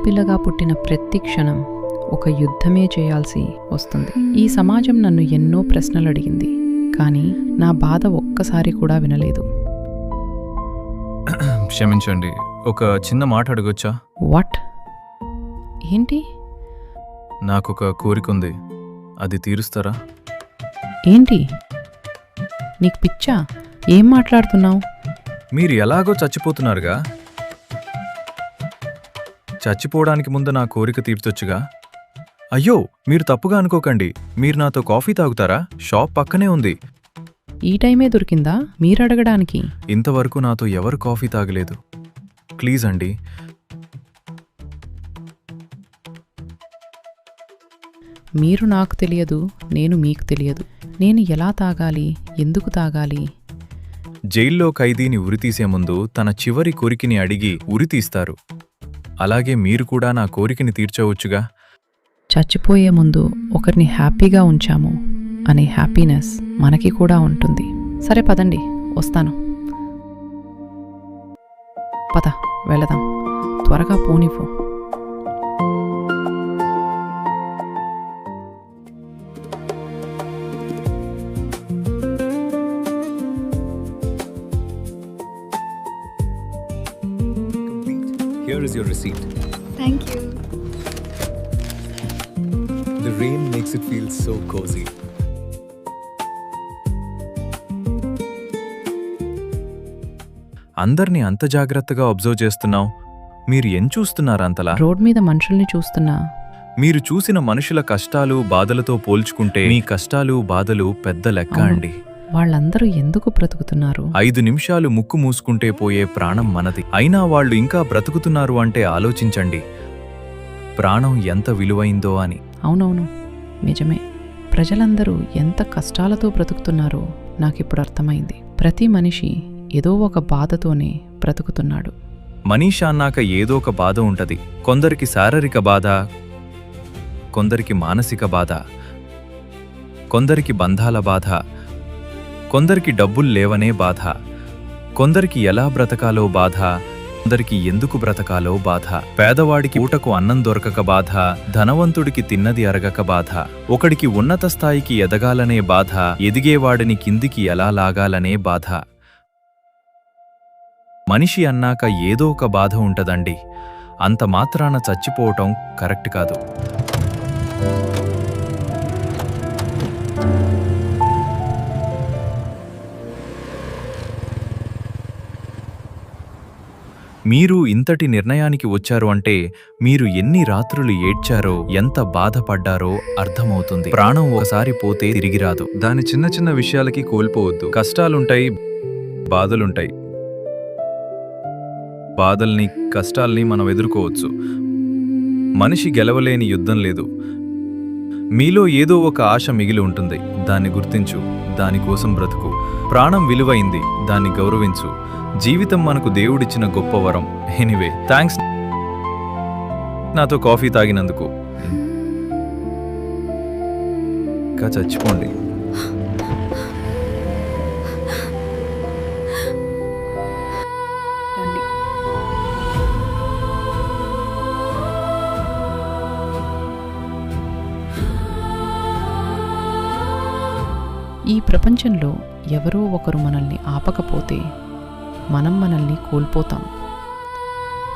ఆడపిల్లగా పుట్టిన ప్రతి క్షణం ఒక యుద్ధమే చేయాల్సి వస్తుంది. ఈ సమాజం నన్ను ఎన్నో ప్రశ్నలు అడిగింది, కానీ నా బాధ ఒక్కసారి కూడా వినలేదు. క్షమించండి, ఒక చిన్న మాట అడగొచ్చా? వాట్? ఏంటి? నాకొక కోరికుంది, అది తీరుస్తారా? ఏంటి? నీకు పిచ్చా? ఏం మాట్లాడుతున్నావు? మీరు ఎలాగో చచ్చిపోతున్నారుగా, చచ్చిపోవడానికి ముందు నా కోరిక తీర్చొచ్చుగా. అయ్యో, మీరు తప్పుగా అనుకోకండి, మీరు నాతో కాఫీ తాగుతారా? షాప్ పక్కనే ఉంది. ఈ టైమే దొరికిందా మీరడగడానికి? ఇంతవరకు నాతో ఎవరు కాఫీ తాగలేదు. ప్లీజ్ అండి. మీరు నాకు తెలియదు, నేను మీకు తెలియదు. నేను ఎలా తాగాలి, ఎందుకు తాగాలి? జైల్లో ఖైదీని ఉరితీసే ముందు తన చివరి కోరికని అడిగి ఉరితీస్తారు. అలాగే మీరు కూడా నా కోరికని తీర్చవచ్చుగా. చచ్చిపోయే ముందు ఒకరిని హ్యాపీగా ఉంచాము అనే హ్యాపీనెస్ మనకి కూడా ఉంటుంది. సరే పదండి, వస్తాను. పద వెళదాం, త్వరగా పోనివ్వు. Here is your receipt. Thank you. The rain makes it feel so cozy. అందర్నీ అంత జాగ్రత్తగా అబ్జర్వ్ చేస్తున్నావు, మీరు ఏం చూస్తున్నారు అంతలా? రోడ్ మీద మనుషుల్ని చూస్తున్నా. మీరు చూసిన మనుషుల కష్టాలు బాధలతో పోల్చుకుంటే మీ కష్టాలు బాధలు పెద్ద లెక్క అండి. వాళ్ళందరూ ఎందుకు బ్రతుకుతున్నారు? 5 నిమిషాలు ముక్కు మూసుకుంటే పోయే ప్రాణం మనది. అయినా వాళ్ళు ఇంకా బ్రతుకుతున్నారు అంటే ఆలోచించండి, ప్రాణం ఎంత విలువైందో అని. అవునవును, నిజమే. ప్రజలందరూ ఎంత కష్టాలతో బ్రతుకుతున్నారో నాకిప్పుడు అర్థమైంది. ప్రతి మనిషి ఏదో ఒక బాధతోనే బ్రతుకుతున్నాడు. మనీషా అన్నాక ఏదో ఒక బాధ ఉంటది. కొందరికి శారీరక బాధ, కొందరికి మానసిక బాధ, కొందరికి బంధాల బాధ, కొందరికి డబ్బులు లేవనే బాధ, కొందరికి ఎలా బ్రతకాలో బాధ, కొందరికి ఎందుకు బ్రతకాలో బాధ. పేదవాడికి ఊటకు అన్నం దొరకక బాధ, ధనవంతుడికి తిన్నది అరగక బాధ, ఒకడికి ఉన్నత స్థాయికి ఎదగాలనే బాధ, ఎదిగేవాడిని కిందికి ఎలా లాగాలనే బాధ. మనిషి అన్నాక ఏదో ఒక బాధ ఉంటదండి. అంత మాత్రాన చచ్చిపోవటం కరెక్ట్ కాదు. మీరు ఇంతటి నిర్ణయానికి వచ్చారు అంటే మీరు ఎన్ని రాత్రులు ఏడ్చారో, ఎంత బాధపడ్డారో అర్థమవుతుంది. ప్రాణం ఒకసారి పోతే తిరిగిరాదు. దాని చిన్న చిన్న విషయాలకి కోల్పోవద్దు. కష్టాలుంటాయి, బాధలుంటాయి. బాధల్ని, కష్టాల్ని మనం ఎదుర్కోవచ్చు. మనిషి గెలవలేని యుద్ధం లేదు. మీలో ఏదో ఒక ఆశ మిగిలి ఉంటుంది, దాన్ని గుర్తించు, దానికోసం బ్రతుకు. ప్రాణం విలువైంది, దాన్ని గౌరవించు. జీవితం మనకు దేవుడిచ్చిన గొప్ప వరం. ఎనీవే, థ్యాంక్స్ నాతో కాఫీ తాగినందుకు. ఇంకా చచ్చిపోండి. ఈ ప్రపంచంలో ఎవరో ఒకరు మనల్ని ఆపకపోతే మనం మనల్ని కోల్పోతాం.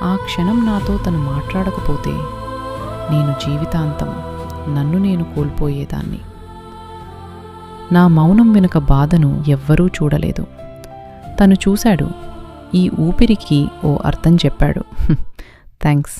ఆ క్షణం నాతో తను మాట్లాడకపోతే నేను జీవితాంతం నన్ను నేను కోల్పోయేదాన్ని. నా మౌనం వెనుక బాధను ఎవ్వరూ చూడలేదు. తను చూశాడు, ఈ ఊపిరికి ఓ అర్థం చెప్పాడు. థ్యాంక్స్.